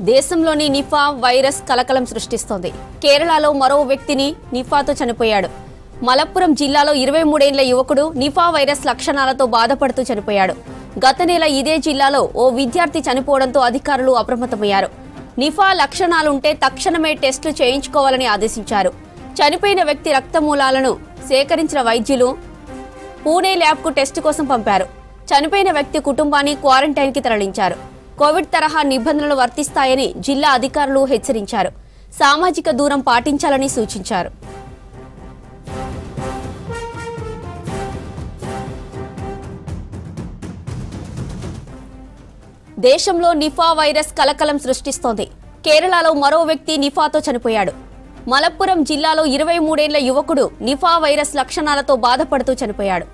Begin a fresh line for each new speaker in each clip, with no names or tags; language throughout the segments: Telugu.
దేశంలోని నిఫా వైరస్ కలకలం సృష్టిస్తోంది. కేరళలో మరో వ్యక్తిని నిఫాతో చనిపోయాడు. మలప్పురం జిల్లాలో 23 ఏళ్ల యువకుడు నిఫా వైరస్ లక్షణాలతో బాధపడుతూ చనిపోయాడు. గత నెల ఇదే జిల్లాలో ఓ విద్యార్థి చనిపోవడంతో అధికారులు అప్రమత్తమయ్యారు. నిఫా లక్షణాలుంటే తక్షణమే టెస్టులు చేయించుకోవాలని ఆదేశించారు. చనిపోయిన వ్యక్తి రక్తమూలాలను సేకరించిన వైద్యులు పూణే ల్యాబ్కు టెస్టు కోసం పంపారు. చనిపోయిన వ్యక్తి కుటుంబాన్ని క్వారంటైన్కి తరలించారు. కోవిడ్ తరహా నిబంధనలు వర్తిస్తాయని జిల్లా అధికారులు హెచ్చరించారు. సామాజిక దూరం పాటించాలని సూచించారు. దేశంలో నిఫా వైరస్ కలకలం సృష్టిస్తోంది. కేరళలో మరో వ్యక్తి నిఫాతో చనిపోయాడు. మలప్పురం జిల్లాలో 23 ఏళ్ల యువకుడు నిఫా వైరస్ లక్షణాలతో బాధపడుతూ చనిపోయాడు.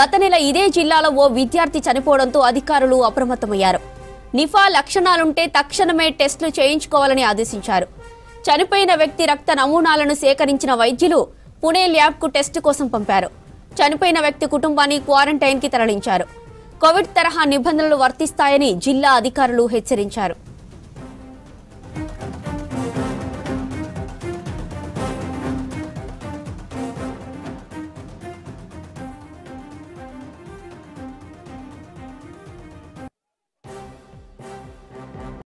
గత నెల ఇదే జిల్లాలో ఓ విద్యార్థి చనిపోవడంతో అధికారులు అప్రమత్తమయ్యారు. నిఫా లక్షణాలుంటే తక్షణమే టెస్టులు చేయించుకోవాలని ఆదేశించారు. చనిపోయిన వ్యక్తి రక్త నమూనాలను సేకరించిన వైద్యులు పుణే ల్యాబ్కు టెస్టు కోసం పంపారు. చనిపోయిన వ్యక్తి కుటుంబాన్ని క్వారంటైన్కి తరలించారు. కోవిడ్ తరహా నిబంధనలు వర్తిస్తాయని జిల్లా అధికారులు హెచ్చరించారు.